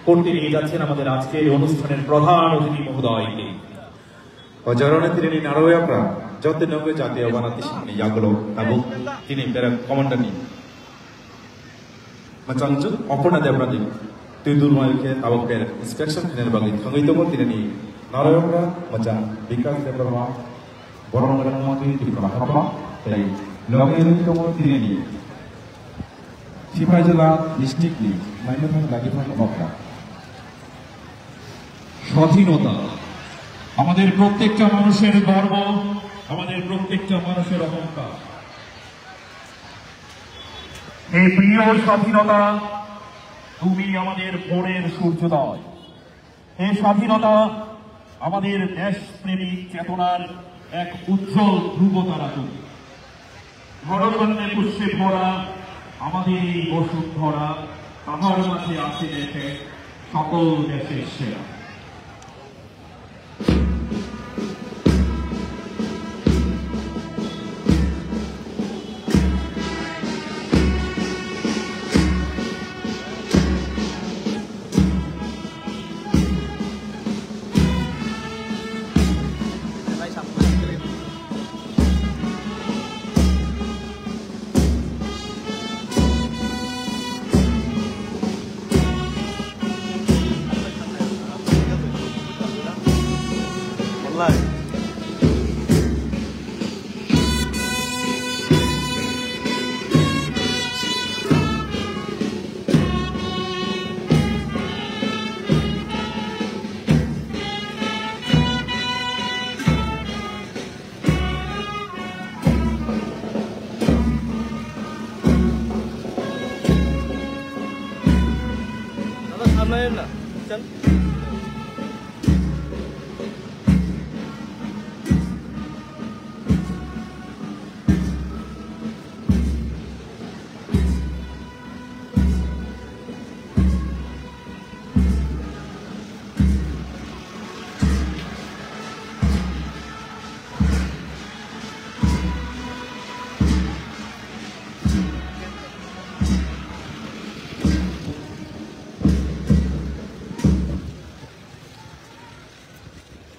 করতে নিয়ে যাচ্ছেন আমাদের আজকের অনুষ্ঠানের প্রধান অতিথি মহোদয়কে। Jarawanatiri Naroyapra, Jotin Nogo Jati Avanatish, Yagolo, Abu, Tini Pera Commandani. Machanju, Opona Debradi, Tudurmake, Avoker, inspection in Bali, Hangitomo Tini, Naroyapra, Machan, Vikas Debrama, Borongamati, Tipahapa, Logan Tini, Shipajala, distinctly, Minor Lagifan Opera. স্বাধীনতা আমাদের প্রত্যেকটা মানুষের গর্ব, আমাদের প্রত্যেকটা মানুষের অহংকার। এই প্রিয় স্বাধীনতা, তুমি আমাদের ভোরের সূর্যোদয়। এই স্বাধীনতা আমাদের দেশপ্রেমিক চেতনার এক উজ্জ্বল ধ্রুবতারা তুমি। ধরণের পুষ্পে ভরা আমাদের এই বসুন্ধরা, তাহার মাঝে আছে দেখে সকল দেশের সেরা।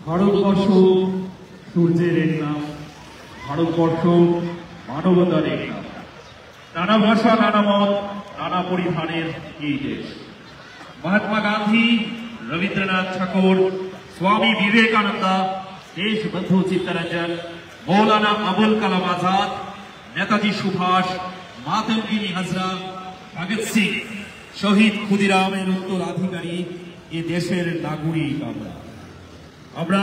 ভারতবর্ষ সূর্যের এক নাম, ভারতবর্ষ মানবতার এক নাম। নানা ভাষা, নানা মত, নানা পরিধানের এই দেশ। মহাত্মা গান্ধী, রবীন্দ্রনাথ ঠাকুর, স্বামী বিবেকানন্দ, দেশবন্ধু চিত্তরঞ্জন, মৌলানা আবুল কালাম আজাদ, নেতাজি সুভাষ, মাতঙ্গিনী হাজরা, ভগৎ সিং, শহীদ ক্ষুদিরামের উত্তরাধিকারী এ দেশের নাগরিক আমরা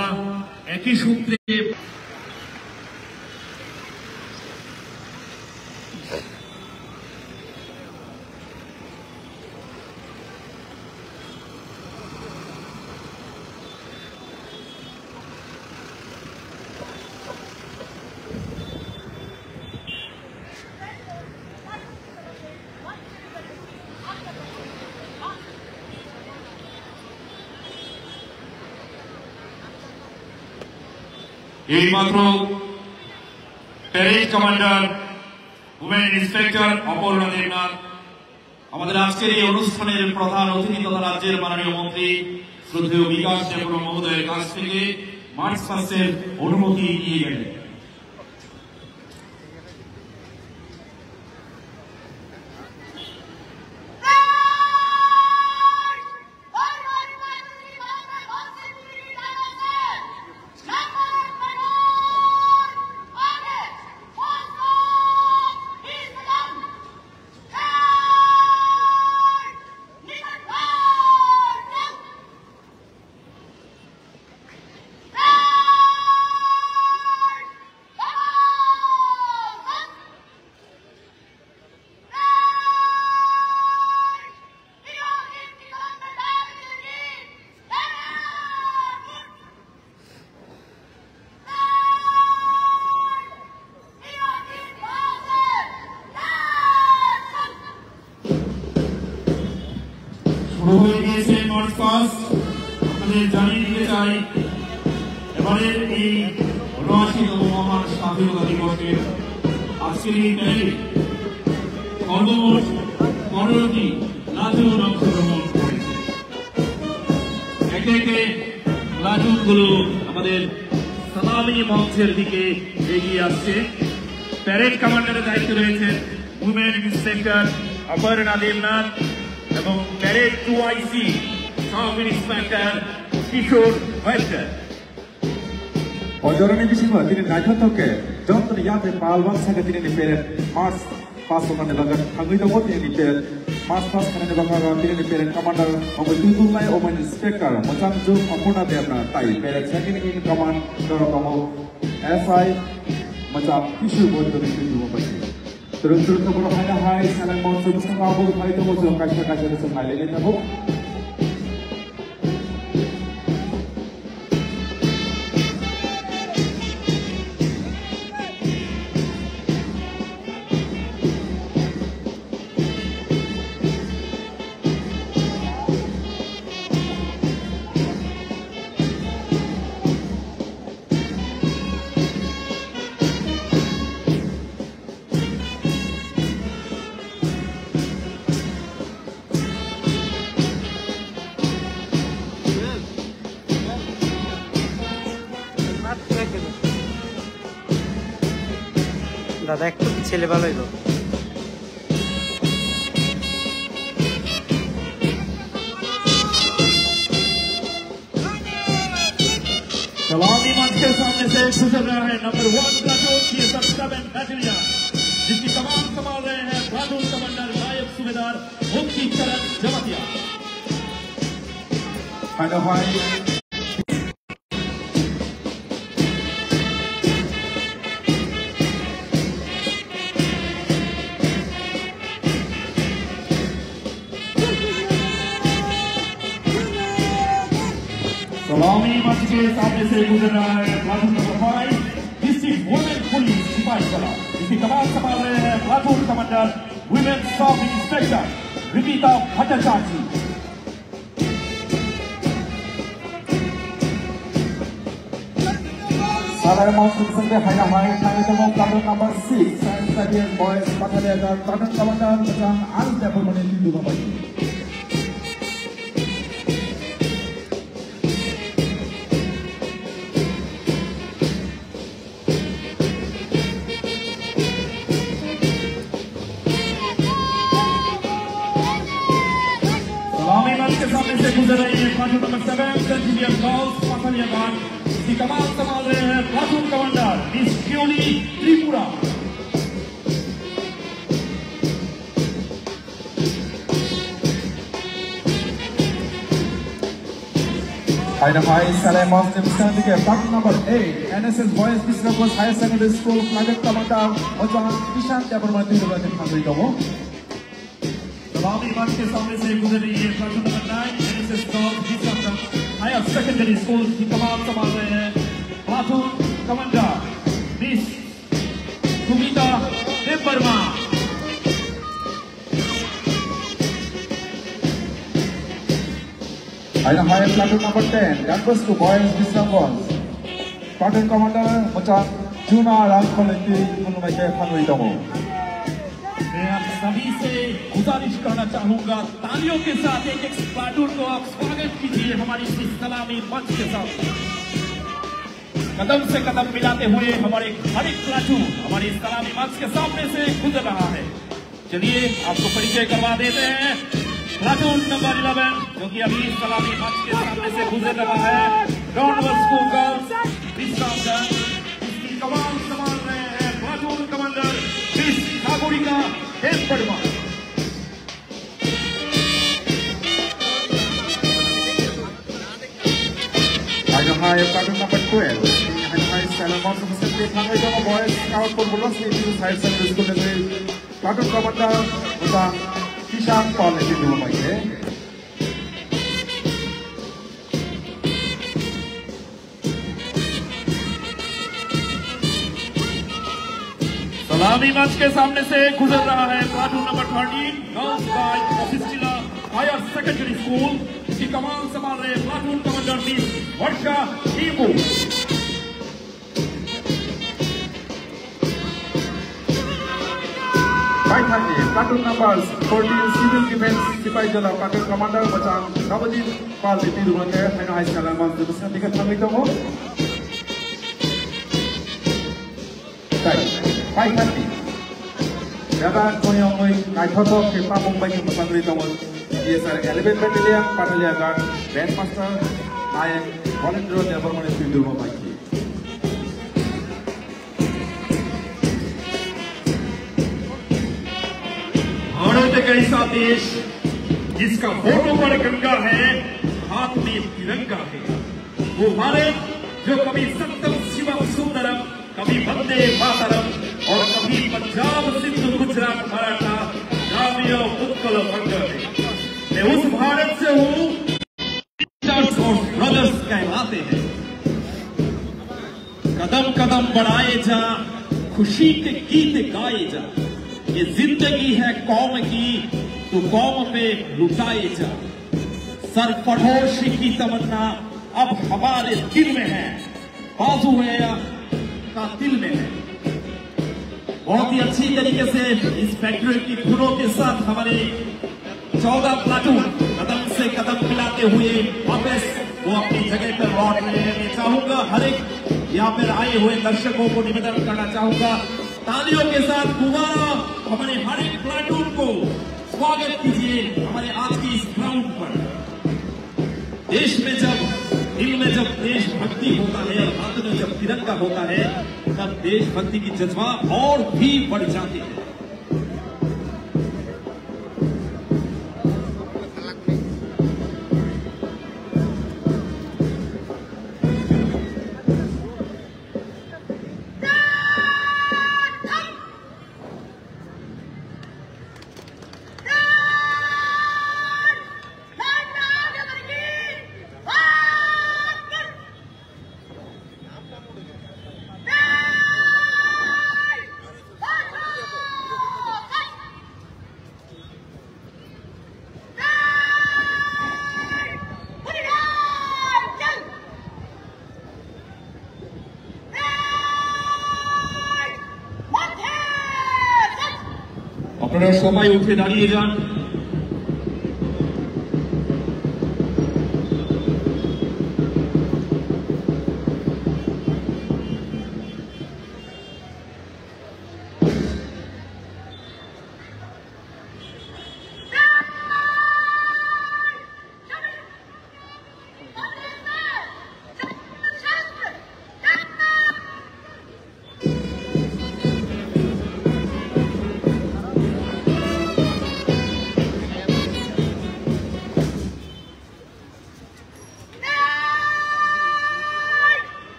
একই সূত্রে এইমাত্র parade commander women inspector Aparna Debnath আমাদের আজকের এই অনুষ্ঠানের প্রধান অতিথি তথা রাজ্যের মাননীয় মন্ত্রী শ্রদ্ধেয় বিকাশ দেববর্মা মহোদয়ের কাছ থেকে মার্চ পাস্টের অনুমতি নিয়ে গেলেন। আপনাদের জানিয়ে দিতে চাই এবারের এই ৭৯তম মহান স্বাধীনতা দিবসের আজকের এই প্যারেডে সর্বমোট ১৫টি নাচন অংশগ্রহণ করেছে। একে একে প্লাটুনগুলো আমাদের সালামি মঞ্চের দিকে এগিয়ে আসছে। প্যারেড কমান্ডারের দায়িত্বে রয়েছেন উইমেন ইন্সপেক্টর অপর্ণা দেবনাথ এবং প্যারেড 2IC সাব ইন্সপেক্টর কিশোর ভাইটার। 어저러니 비신과 드린 나이터토께 전투는 야대 발왕사가 드린 페렛 마스 파스만의 바가 강의도 못 드린 페렛 마스 파스만의 바가 드린 페렛 커맨더 어머 둥둥나의 오먼 인스펙터 모창주 어포나 대나 타이 페렛 세컨드 인 커맨더 어머 SI 모창 이슈 보도록 해주고 바이 들은 하나 하이 사람 모습 상하고 파이도 모습 가시에서 말리겠다고 দাদা একটু ছেলে ভালো হইব। सलामी मंच के सामने से गुजर रहा है नंबर 1 प्लाटून CSF-7 बैटेलियन, जिसकी कमान संभाल रहे हैं प्लाटून कमांडर नायब सूबेदार मुक्ति चरण जमातिया। सलामी मंच के सामने से गुजर रहा है platoon number 5 district women police Sipahijala, इसकी कमान संभाल रहे हैं platoon commander women sub inspector Ripita Bhattacharya. Salam Master Sunday Haina Hai Tanitamo Platoon number 6 Science Studies Boys Battalion Platoon Commander Macam Arif Dapur Meniti Dua Bayi. सलामी मंच के सामने से गुजर रही है platoon number 7 centurion girls battalion, इसकी कमान संभाल रहे हैं platoon commander miss Kyoli Tripura. Haina Hai Salam Master Sunday Platoon number 8 NSS Boys District Girls Higher Secondary School Platoon Commander Macam Ishan Dapur Meniti Dua Bayi Khandri Kamu. सलामी मंच के सामने से गुजर रही है platoon number 9 NSS girls district higher secondary school की कमान संभाल रहे हैं platoon commander miss Sumita Debbarma. Haina Hai Platoon number 10 Danvers to Boys District Girls Platoon Commander Macam Juna Ramkoleti Menumai Khandri Kamu. मैं आप सभी से गुजारिश करना चाहूंगा तालियों के साथ एक एक प्लाटून को आप स्वागत कीजिए हमारी इस सलामी मंच के साथ। कदम से कदम मिलाते हुए हमारे हर एक प्लाटून हमारी सलामी मंच के सामने से गुजर रहा है। चलिए आपको परिचय करवा देते हैं प्लाटून नंबर 11 जो कि अभी सलामी मंच के सामने से गुजर रहा है डॉनवर स्कूल गर्ल्स विश्रामगढ़, इसकी कमान संभाल रहे हैं platoon commander miss Nagorika Debbarma. Haina Hai Platoon number 12 Haina Hai Salam Master Sunday Khandri Kamu Boys Scout for Bulas Ladies Higher Secondary School Platoon Commander Macam Ishan Meniti Dua Bayi. सलामी मंच के सामने से गुजर रहा है platoon number 13 girls guide officer higher secondary school, इसकी कमान संभाल रहे platoon commander miss Varsha Nimu. Right hand platoon numbers 14 civil defense Sipai Jala platoon commander Bachang Navajit Pal Tirunake Haino High School Alman Dusna Tiket Tangui Tongo Tai 530 Dada Koyongoi Naitoto Kepa Mumbai Tangui Tongo ESR 11 Battalion Patalia Guard Bandmaster Nayak Volunteer Development Tirunake Baiki Bharat एक ऐसा देश जिसका photo पर गंगा है, हाथ में तिरंगा है। वो भारत जो कभी सत्यम शिवम सुंदरम, कभी वंदे मातरम और कभी पंजाब सिंधु गुजरात मराठा ग्रामीण उत्कल वंग है। मैं उस भारत से हूँ और ब्रदर्स कहलाते हैं। कदम कदम बढ़ाए जा, खुशी के गीत गाए जा। ये जिंदगी है कौम की, तो कौम पे लुटाए जा। सरफरोशी की तमन्ना अब हमारे दिल में है, बाजू है का दिल में है। बहुत ही अच्छी तरीके से इस फैक्ट्री की धुनों के साथ हमारे 14 प्लाटून कदम से कदम मिलाते हुए वापस वो अपनी जगह पर लौट रहे हैं। मैं चाहूंगा हर एक यहाँ पर आए हुए दर्शकों को निवेदन करना चाहूंगा, तालियों के साथ दोबारा हमारे हर एक प्लाटून को स्वागत कीजिए हमारे आज की इस ग्राउंड पर। देश में जब दिल में जब देशभक्ति होता है और हाथ में जब तिरंगा होता है, तब देशभक्ति की जज्बा और भी बढ़ जाती है। আপনারা সবাই উঠে দাঁড়িয়ে যান।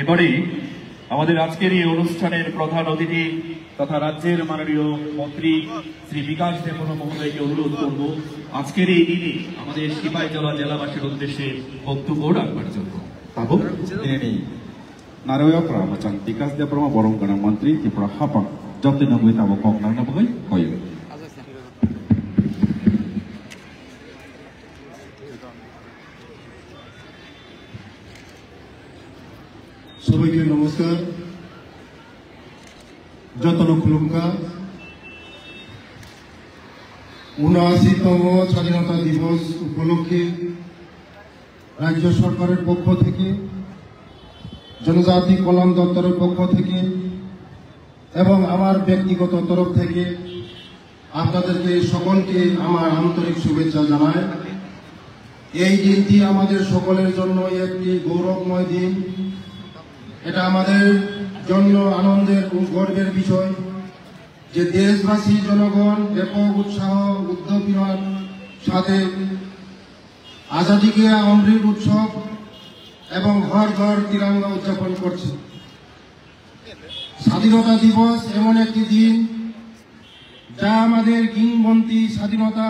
এবারে আমাদের আজকের এই অনুষ্ঠানের প্রধান অতিথি তথা রাজ্যের মাননীয় মন্ত্রী শ্রী বিকাশ দেববর্মা মহোদয়কে অনুরোধ করব আজকের এই দিনে আমাদের সিপাহীজলা জেলাবাসীর উদ্দেশ্যে বক্তব্য রাখবার জন্য। ini Naroyo Pramacang Bikas Deborma Borong Gana Mantri Tipura Hapang Jotin Nangui Tabo Kong Nang Nabagai Koyo সবাইকে নমস্কার। ঠুমকা ৭৯তম স্বাধীনতা দিবস উপলক্ষে রাজ্য সরকারের পক্ষ থেকে, জনজাতি কল্যাণ দপ্তরের পক্ষ থেকে এবং আমার ব্যক্তিগত তরফ থেকে আপনাদেরকে সকলকে আমার আন্তরিক শুভেচ্ছা জানাই। এই দিনটি আমাদের সকলের জন্য একটি গৌরবময় দিন। এটা আমাদের জন্য আনন্দের ও গর্বের বিষয় যে দেশবাসী জনগণ ব্যাপক উৎসাহ উদ্দীপনার সাথে আজাদি কে অমৃত উৎসব এবং ঘর ঘর তিরঙ্গা উদযাপন করছে। স্বাধীনতা দিবস এমন একটি দিন যা আমাদের কিংবদন্তি স্বাধীনতা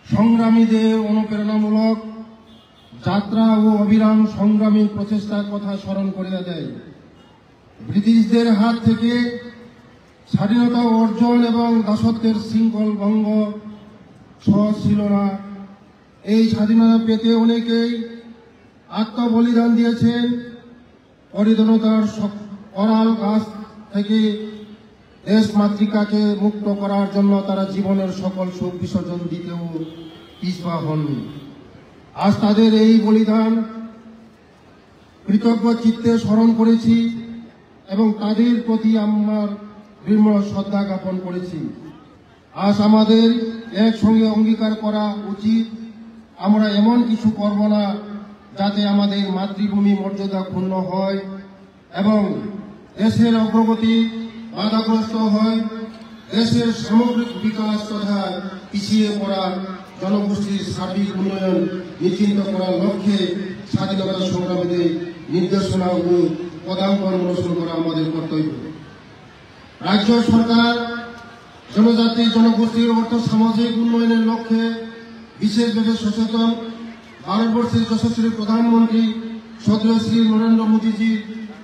সংগ্রামীদের অনুপ্রেরণামূলক যাত্রা ও অবিরাম সংগ্রামী প্রচেষ্টার কথা স্মরণ করিয়ে দেয়। ব্রিটিশদের হাত থেকে স্বাধীনতা অর্জন এবং দাসত্বের শৃঙ্খল ভঙ্গ সহজ ছিল না। এই স্বাধীনতা পেতে অনেকেই আত্মবলিদান দিয়েছেন। অরিদনতার অরাল গাছ থেকে দেশ মাতৃকাকে মুক্ত করার জন্য তারা জীবনের সকল সুখ বিসর্জন দিতেও পিছপা হননি। আজ তাদের এই বলিদান কৃতজ্ঞ চিত্তে স্মরণ করেছি এবং তাদের প্রতি আমার বিনম্র শ্রদ্ধা জ্ঞাপন করেছি। আজ আমাদের একসঙ্গে অঙ্গীকার করা উচিত আমরা এমন কিছু করব না যাতে আমাদের মাতৃভূমি মর্যাদা ক্ষুণ্ণ হয় এবং দেশের অগ্রগতি বাধাগ্রস্ত হয়। দেশের সামগ্রিক বিকাশ তথা পিছিয়ে পড়া জনগোষ্ঠীর সার্বিক উন্নয়ন নিশ্চিত করার লক্ষ্যে স্বাধীনতা সংগ্রামীদের নির্দেশনা ও পদাঙ্কন অনুসরণ করা আমাদের কর্তব্য। রাজ্য সরকার জনজাতি জনগোষ্ঠীর অর্থ সামাজিক উন্নয়নের লক্ষ্যে বিশেষভাবে সচেতন। ভারতবর্ষের যশস্বী প্রধানমন্ত্রী শ্রদ্ধেয় শ্রী নরেন্দ্র মোদীজির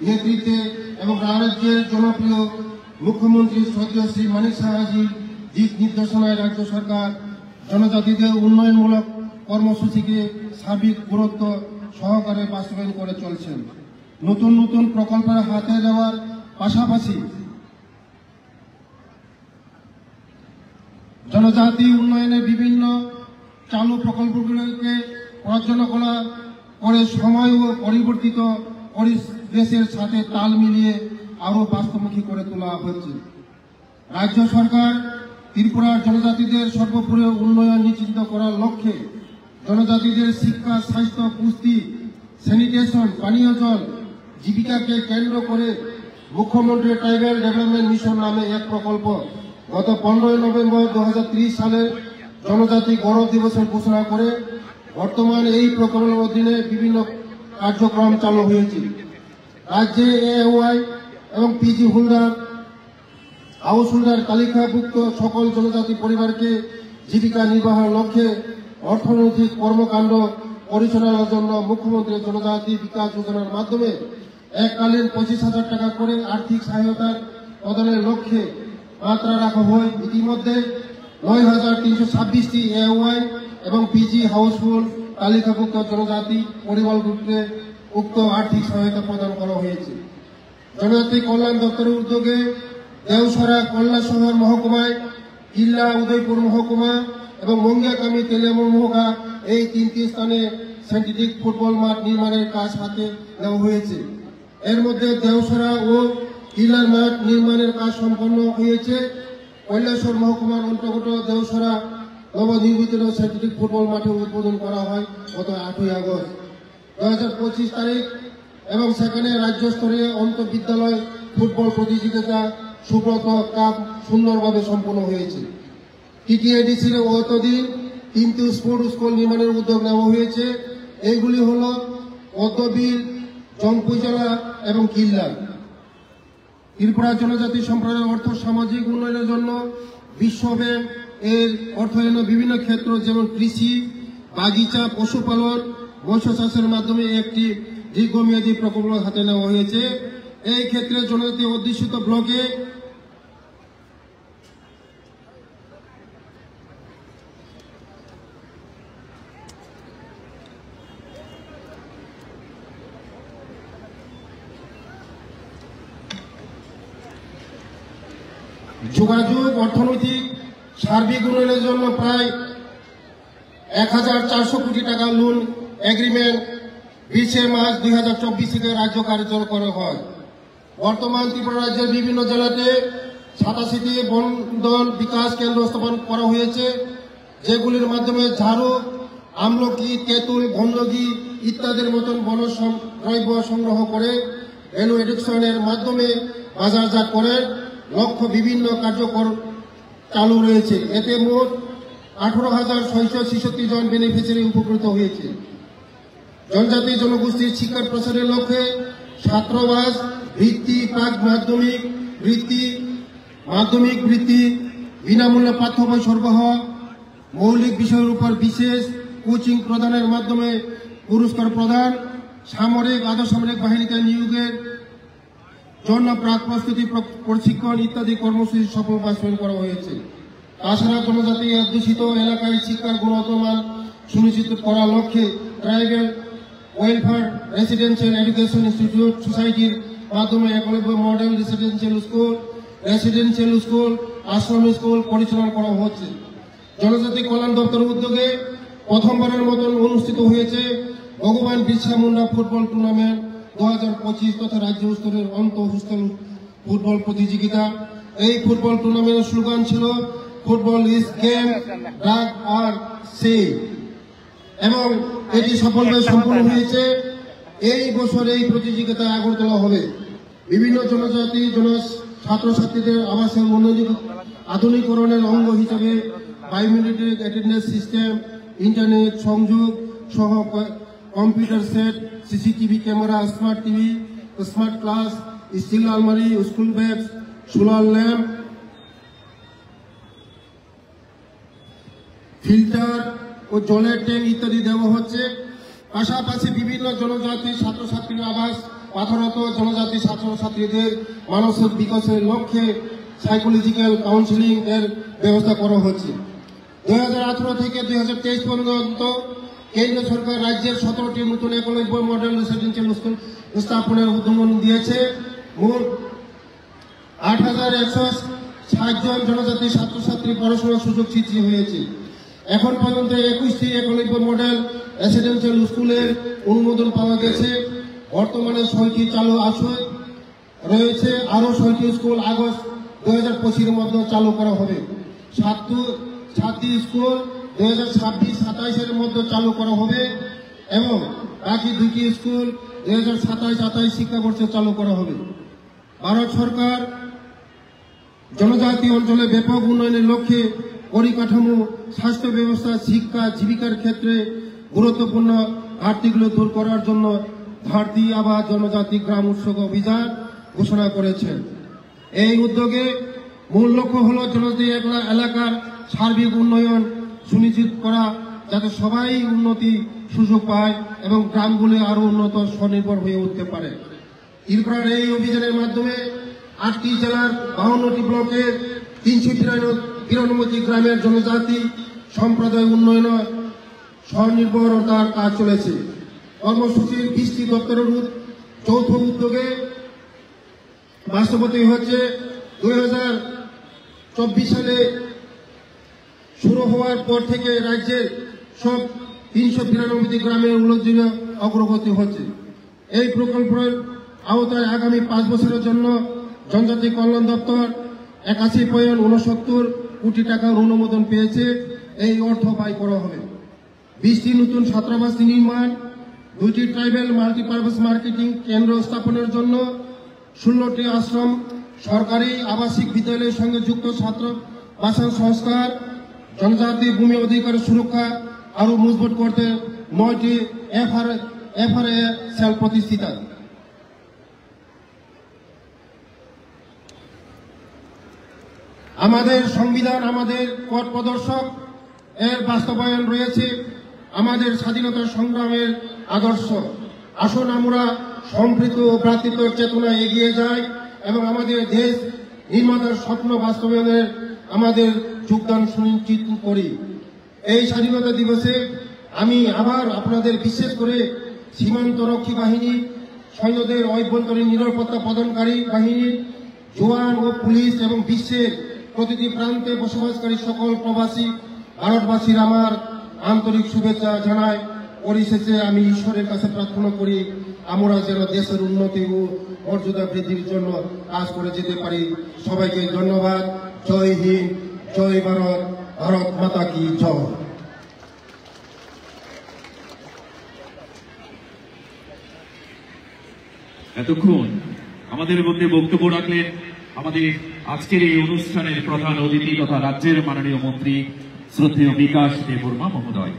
নেতৃত্বে এবং রাজ্যের জনপ্রিয় মুখ্যমন্ত্রী শ্রদ্ধেয় শ্রী মানিক সাহাজির দিক নির্দেশনায় রাজ্য সরকার জনজাতিদের উন্নয়নমূলক কর্মসূচিকে সার্বিক গুরুত্ব সহকারে বাস্তবায়ন করে চলছেন। নতুন নতুন প্রকল্পের হাতে দেওয়ার পাশাপাশি জনজাতি উন্নয়নের বিভিন্ন চালু প্রকল্পগুলোকে পর্যালোচনা করে সময় ও পরিবর্তিত পরিবেশের সাথে তাল মিলিয়ে আরো বাস্তবমুখী করে তোলা হচ্ছে। রাজ্য সরকার ত্রিপুরার জনজাতিদের সর্বোপরি উন্নয়ন নিশ্চিত করার লক্ষ্যে জনজাতিদের শিক্ষা, স্বাস্থ্য, পুষ্টি, স্যানিটেশন, পানীয় জল, জীবিকাকে কেন্দ্র করে মুখ্যমন্ত্রী ট্রাইবাল ডেভেলপমেন্ট মিশন নামে এক প্রকল্প গত 15 নভেম্বর 2023 সালে জনজাতি গৌরব দিবসের ঘোষণা করে বর্তমান এই প্রকল্পের অধীনে বিভিন্ন কার্যক্রম চালু হয়েছে। রাজ্যে এওয়াই এবং পিজি হোল্ডার, হাউস হোল্ডার তালিকাভুক্ত সকল জনজাতি পরিবারকে জীবিকা নির্বাহের লক্ষ্যে অর্থনৈতিক কর্মকাণ্ড পরিচালনার জন্য মুখ্যমন্ত্রী জনজাতি বিকাশ যোজনার মাধ্যমে এককালীন 25,000 টাকা করে আর্থিক সহায়তার প্রদানের লক্ষ্যে মাত্রা রাখা হয়। ইতিমধ্যে 9,326টি এওয়াই এবং পিজি হাউসহোল্ড তালিকাভুক্ত জনজাতি পরিবারগুলিকে উক্ত আর্থিক সহায়তা প্রদান করা হয়েছে। জনজাতি কল্যাণ দপ্তরের উদ্যোগে দেওসরা কল্যাণ শহর মহকুমায়, কিল্লা উদয়পুর মহকুমা এবং মঙ্গিয়াকামী তেলিয়ামুড় মহকুমা এই 3টি স্থানে সিন্থেটিক ফুটবল মাঠ নির্মাণের কাজ হাতে নেওয়া হয়েছে। এর মধ্যে দেওসরা ও কিল্লার মাঠ নির্মাণের কাজ সম্পন্ন হয়েছে। কৈলাসহর মহকুমার অন্তর্গত দেওসরা নবনির্মিত সিন্থেটিক ফুটবল মাঠে উদ্বোধন করা হয় গত 8ই আগস্ট 2025 তারিখ এবং সেখানে রাজ্য স্তরীয় আন্তঃবিদ্যালয় ফুটবল প্রতিযোগিতা সুব্রত কাপ সুন্দরভাবে সম্পন্ন হয়েছে। টিটিএডিসির অতদিন 3টি স্পোর্টস স্কুল নির্মাণের উদ্যোগ নেওয়া হয়েছে। এইগুলি হল পদ্মবিল, জম্পুজলা এবং কিল্লা। ত্রিপুরা জনজাতি সম্প্রদায়ের অর্থ সামাজিক উন্নয়নের জন্য বিশ্বব্যাংক এর অর্থায়নে বিভিন্ন ক্ষেত্র যেমন কৃষি, বাগিচা, পশুপালন, মৎস্য চাষের মাধ্যমে একটি দীর্ঘমেয়াদী প্রকল্প হাতে নেওয়া হয়েছে। এই ক্ষেত্রে জনজাতি অধ্যুষিত ব্লকে যোগাযোগ, অর্থনৈতিক সার্বিক উন্নয়নের জন্য প্রায় 1400 কোটি টাকা লোন এগ্রিমেন্ট 20 মার্চ 2024 থেকে রাজ্য কার্যকর করা হয়। বর্তমান ত্রিপুরা রাজ্যের বিভিন্ন জেলাতে 87টি বন্ধন বিকাশ কেন্দ্র স্থাপন করা হয়েছে, যেগুলির মাধ্যমে ঝাড়ু, আমলকি, তেঁতুল, বনলগি ইত্যাদির মতন দ্রব্য সংগ্রহ করে ভ্যালু এডিকশনের মাধ্যমে বাজারজাত করে লক্ষ্য বিভিন্ন কার্যকর চালু রয়েছে। এতে মোট 18,666 জন বেনিফিশিয়ারি উপকৃত হয়েছে। জনজাতি জনগোষ্ঠীর শিক্ষার প্রসারের লক্ষ্যে ছাত্রাবাস বৃত্তি, প্রাক মাধ্যমিক বৃত্তি, মাধ্যমিক বৃত্তি, বিনামূল্যে পাঠ্য বই সরবরাহ, মৌলিক বিষয়ের উপর বিশেষ কোচিং প্রদানের মাধ্যমে পুরস্কার প্রদান, সামরিক আধাসামরিক বাহিনীতে নিয়োগের জন্য প্রাক প্রস্তুতি প্রশিক্ষণ ইত্যাদি কর্মসূচি সফল বাস্তবায়ন করা হয়েছে। তাছাড়া জনজাতি অধ্যুষিত এলাকায় শিক্ষার গুণগত মান সুনিশ্চিত করার লক্ষ্যে tribal welfare residential education institute সোসাইটির মাধ্যমে 91 মডেল রেসিডেন্সিয়াল স্কুল, আশ্রম স্কুল পরিচালনা করা হচ্ছে। জনজাতি কল্যাণ দপ্তরের উদ্যোগে প্রথমবারের মতন অনুষ্ঠিত হয়েছে ভগবান বিরসা মুন্ডা ফুটবল টুর্নামেন্ট 2025 তথা রাজ্য স্তরের আন্তঃহস্টেল ফুটবল প্রতিযোগিতা। এই ফুটবল টুর্নামেন্টের স্লোগান ছিল ফুটবল ইজ গেম, ড্রাগ আর সে, এবং এটি সফলভাবে সম্পন্ন হয়েছে। এই বছর এই প্রতিযোগিতায় আগরতলা হবে। বিভিন্ন জনজাতি ছাত্রছাত্রীদের আবাসের আধুনিকরণের অঙ্গ হিসেবে বায়োমেট্রিক অ্যাটেন্ডেন্স সিস্টেম, ইন্টারনেট সংযোগ সহ computer set, CCTV camera, smart TV, smart class, steel আলমারি, school bag, solar lamp, filter ও জলের ট্যাঙ্ক ইত্যাদি দেওয়া হচ্ছে। পাশাপাশি বিভিন্ন জনজাতি ছাত্রছাত্রীর আবাস পাথরত জনজাতি ছাত্রছাত্রীদের মানসিক বিকাশের লক্ষ্যে সাইকোলজিক্যাল কাউন্সিলিং এর ব্যবস্থা করা হচ্ছে। 2018 থেকে 2023 পর্যন্ত কেন্দ্র সরকার রাজ্যের 17টি নতুন 91 মডেল রেসিডেন্সিয়াল স্কুল স্থাপনের উদ্যোগ দিয়েছে। মোট 8,160 জন জনজাতি ছাত্রছাত্রী পড়াশোনার সুযোগ সৃষ্টি হয়েছে। এখন পর্যন্ত 21টি 91 মডেল রেসিডেন্সিয়াল স্কুলের অনুমোদন পাওয়া গেছে। বর্তমানে 6টি চালু রয়েছে। আরও 6টি স্কুল আগস্ট 2025 এর মধ্যে চালু করা হবে। 7টি স্কুল 2026-27 এর মধ্যে চালু করা হবে এবং বাকি 2টি স্কুল 2027-28 শিক্ষাবর্ষে চালু করা হবে। ভারত সরকার জনজাতি অঞ্চলে ব্যাপক উন্নয়নের লক্ষ্যে পরিকাঠামো, স্বাস্থ্য ব্যবস্থা, শিক্ষা, জীবিকার ক্ষেত্রে গুরুত্বপূর্ণ ঘাটতিগুলো দূর করার জন্য ধরতি আবা জনজাতি গ্রাম উৎসর্গ অভিযান ঘোষণা করেছেন। এই উদ্যোগে মূল লক্ষ্য হল জনজাতি এলাকার সার্বিক উন্নয়ন সুনিশ্চিত করা, যাতে সবাই উন্নতি সুযোগ পায় এবং গ্রামগুলি আরো উন্নত স্বনির্ভর হয়ে উঠতে পারে। ত্রিপুরার এই অভিযানের মাধ্যমে 8টি জেলার 52টি ব্লকের 393টি গ্রামের জনজাতি সম্প্রদায় উন্নয়ন স্বনির্ভরতার কাজ চলেছে। কর্মসূচির 20টি দপ্তরের যৌথ উদ্যোগে বাস্তবতা হচ্ছে 2024 সালে শুরু হওয়ার পর থেকে রাজ্যের সব 392টি গ্রামের উল্লেখযোগ্য অগ্রগতি হচ্ছে। এই প্রকল্পের আওতায় আগামী 5 বছরের জন্য জনজাতি কল্যাণ দপ্তর 81.69 কোটি টাকার অনুমোদন পেয়েছে। এই অর্থ ব্যয় করা হবে। 20টি নতুন ছাত্রাবাস নির্মাণ, 2টি ট্রাইবাল মাল্টিপারপাস মার্কেটিং কেন্দ্র স্থাপনের জন্য 16টি আশ্রম, সরকারি আবাসিক বিদ্যালয়ের সঙ্গে যুক্ত ছাত্র বাসন সংস্কার, জনজাতি ভূমি অধিকার সুরক্ষা আরো মজবুত করতে 9টি এফআরএ সেল প্রতিষ্ঠিত। আমাদের সংবিধান আমাদের পথ প্রদর্শক, এর বাস্তবায়ন রয়েছে আমাদের স্বাধীনতা সংগ্রামের আদর্শ। আসুন আমরা সম্প্রীতি ও ভ্রাতৃত্বের চেতনায় এগিয়ে যাই এবং আমাদের দেশ নির্মাতার স্বপ্ন বাস্তবায়নের আমাদের যোগদান সুনিশ্চিত করি। এই স্বাধীনতা দিবসে আমি আবার আপনাদের বিশেষ করে সীমান্ত রক্ষী বাহিনী, সৈন্যদের অভ্যন্তরীণ নিরাপত্তা প্রদানকারী বাহিনী, জওয়ান ও পুলিশ এবং বিশ্বের প্রতিটি প্রান্তে বসবাসকারী সকল প্রবাসী ভারতবাসীর আমার আন্তরিক শুভেচ্ছা জানাই। পরিশেষে আমি ঈশ্বরের কাছে প্রার্থনা করি আমরা যেন দেশের উন্নতি ও মর্যাদা বৃদ্ধির জন্য কাজ করে যেতে পারি। সবাইকে ধন্যবাদ। জয় হিন্দ, জয় ভারত, ভারত মাতা কি জয়। এতক্ষণ আমাদের মধ্যে বক্তব্য রাখলেন আমাদের আজকের এই অনুষ্ঠানের প্রধান অতিথি তথা রাজ্যের মাননীয় মন্ত্রী শ্রদ্ধেয় বিকাশ দেববর্মা মহোদয়।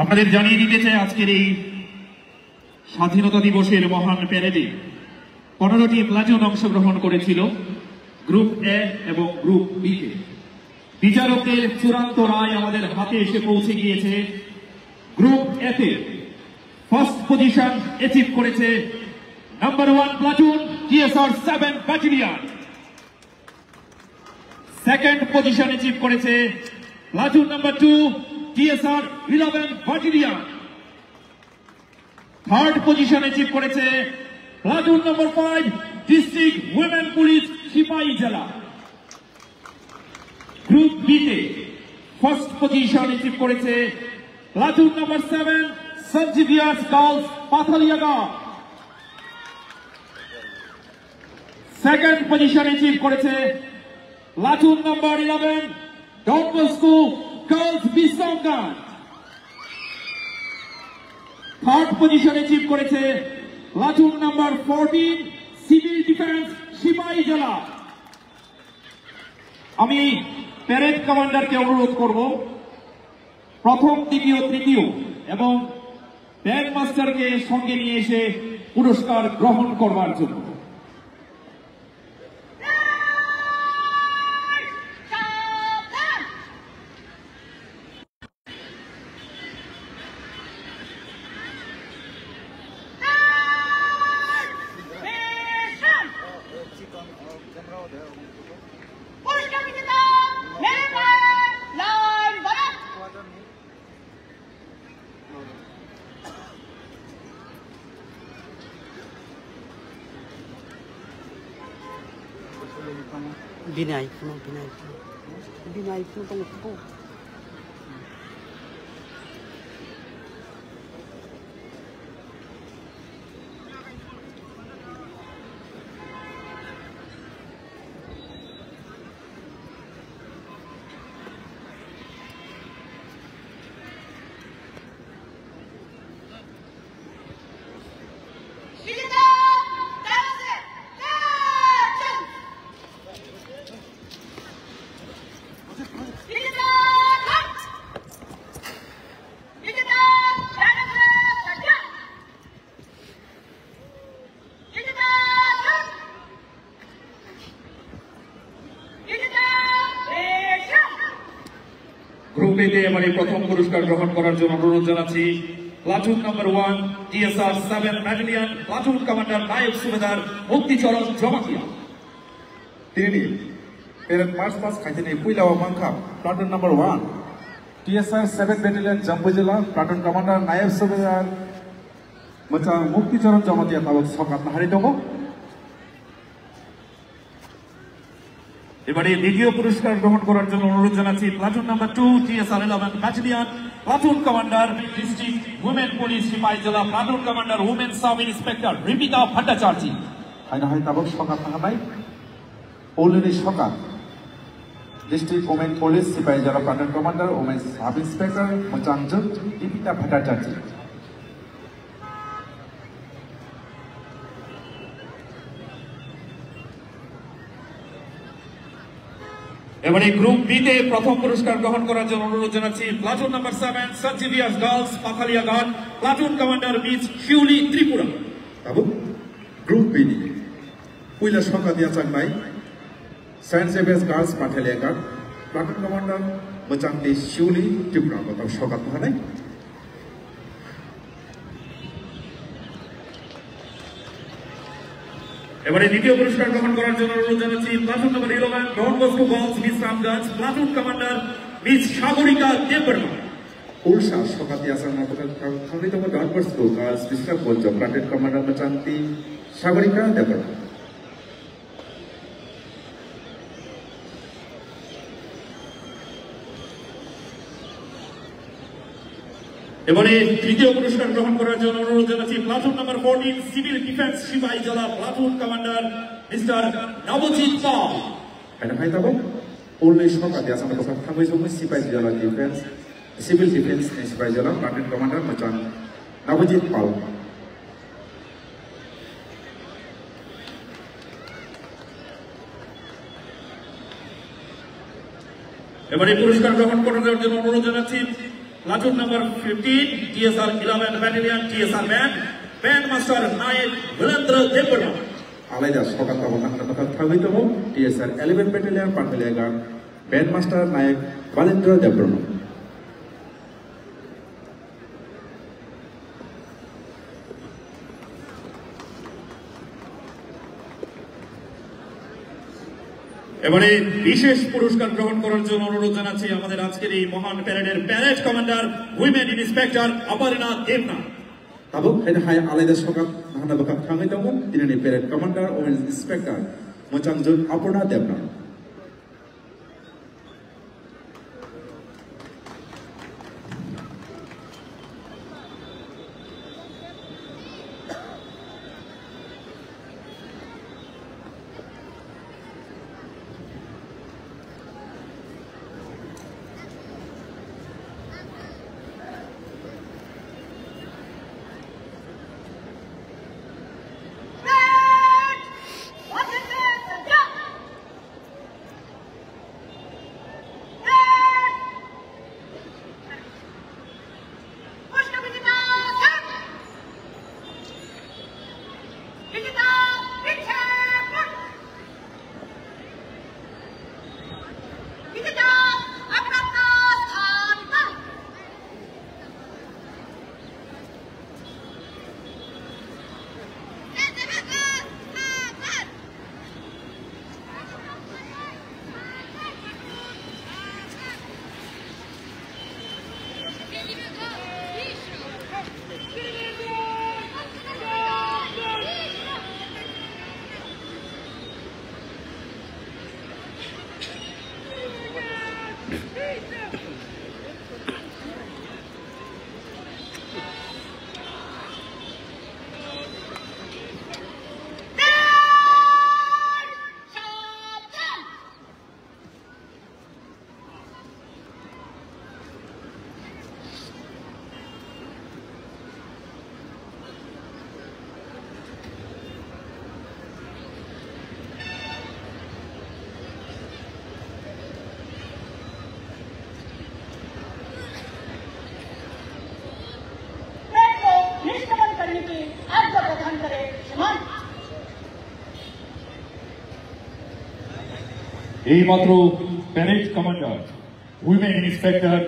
আপনাদের জানিয়ে দিতে চাই আজকের এই স্বাধীনতা দিবসের মহান প্যারেডে 15টি প্লাটুন অংশগ্রহণ করেছিল গ্রুপ এ এবং গ্রুপ বি তে। বিচারকের চূড়ান্ত রায় আমাদের হাতে এসে পৌঁছে গিয়েছে। গ্রুপ এ তে ফার্স্ট পজিশন অ্যাচিভ করেছে number 1 platoon TSR 7 battalion. Second position achieve করেছে platoon number 2 TSR 11 battalion. Third position achieve করেছে platoon number 5 district women police Sipahijala. Group B তে ফার্স্ট পজিশন অ্যাচিভ করেছে platoon number 7 Saint Xavier's girls Pathaliaghat. Second position achieve করেছে platoon number 11 Don Bosco girls Bishramganj. Third position achieve করেছে platoon number 14 civil defence সিপাহী জেলা। আমি parade কমান্ডারকে অনুরোধ করব প্রথম, দ্বিতীয়, তৃতীয় এবং ব্যান্ড মাস্টারকে সঙ্গে নিয়ে এসে পুরস্কার গ্রহণ করবার জন্য। বিনয় তো গ্রুপ এ তে এবারে প্রথম পুরস্কার গ্রহণ করার জন্য অনুরোধ জানাচ্ছি platoon number 1 TSR 7 battalion platoon commander naik subedar Mukticharan Jamatia. তিনি পেরেন্ট মার্চ পাস খাইতেনি পুইলাওয়া মাংখা প্লাটুন নাম্বার 1 টিএসআর 7 ব্যাটালিয়ন জম্বু জেলা প্লাটুন কমান্ডার নায়ক সুবেদার মোচা মুক্তিচরণ জমাতিয়া তাবক সকাত হারি দङ। এবারে দ্বিতীয় পুরস্কার গ্রহণ করার জন্য অনুরোধ জানাচ্ছি platoon number 2 TSR 11 battalion platoon commander district women police Sipahijala platoon commander women sub inspector Ripita Bhattacharya. হাইনা হাই তাবক সকাত হানাই অলরেডি সকাত district women police Sipahijala platoon commander women sub inspector মোচাংজু রিপিতা ভট্টাচার্য। এবারে গ্রুপ বি তে প্রথম পুরস্কার গ্রহণ করার জন্য অনুরোধ জানাচ্ছি platoon number 7 Saint Xavier's girls Pathaliaghat platoon commander miss Shiuli Tripura. তাবক গ্রুপ বি নি পুইলা সকাত দিয়া চাংনাই Saint Xavier's girls Pathaliaghat platoon commander মোচাংনি শিউলি ত্রিপুরা কথা সকাত হানাই। এবারে দ্বিতীয় পুরস্কার গ্রহণ করার জন্য অনুরোধ জানাচ্ছি platoon number 11 Don Bosco girls Bishramganj platoon commander miss Sagarika Debbarma. উড়সা সকাত দিয়া চাংনা খাংনি দङ Don Bosco girls Bishramganj platoon commander মোচাংনি সাগরিকা দেববর্মা। এবারে তৃতীয় পুরস্কার গ্রহণ করার জন্য অনুরোধ জানাচ্ছি প্লাটুন নাম্বার 14 সিভিল ডিফেন্স সিপাহী জেলা প্লাটুন কমান্ডার মিস্টার নবজিৎ পাল। Ada hai tabo only shok adi asam ko thamai jong sipai jala defense civil defense sipai jala platoon commander Machan Navajit Pal. এবারে পুরস্কার গ্রহণ করার জন্য অনুরোধ জানাচ্ছি platoon number 15 TSR 11 battalion TSR band master Naik Birendra Debbarma. Alaida shokat tabo nahna bakal thamai tabo TSR 11 battalion Pathalega band master Nayak Balendra Debroma. এবারে বিশেষ পুরস্কার গ্রহণ করার জন্য অনুরোধ জানাচ্ছি আমাদের আজকের এই মহান প্যারেডের parade commander women inspector Aparna Debnath. Tabo hai alaida shokat nahna bakal thamai tabo tinani parade commander women inspector Machan Aparna Devna. এইমাত্র parade commander women inspector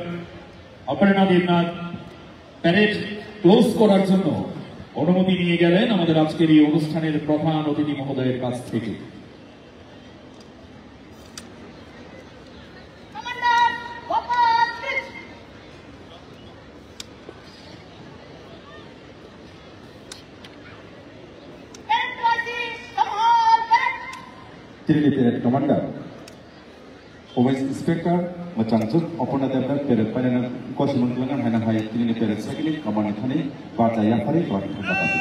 Aparna Debnath parade close করার জন্য অনুমতি নিয়ে গেলেন আমাদের আজকের এই অনুষ্ঠানের প্রধান অতিথি মহোদয়ের কাছ থেকে। Tinani parade commander women inspector Machan Aparna Devna parade panel kosimon langan hana hai tinani parade second command thane bata ya pare bata bata.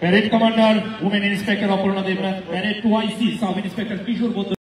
Parade commander women inspector Aparna Debnath, parade 2IC sub inspector কিশোর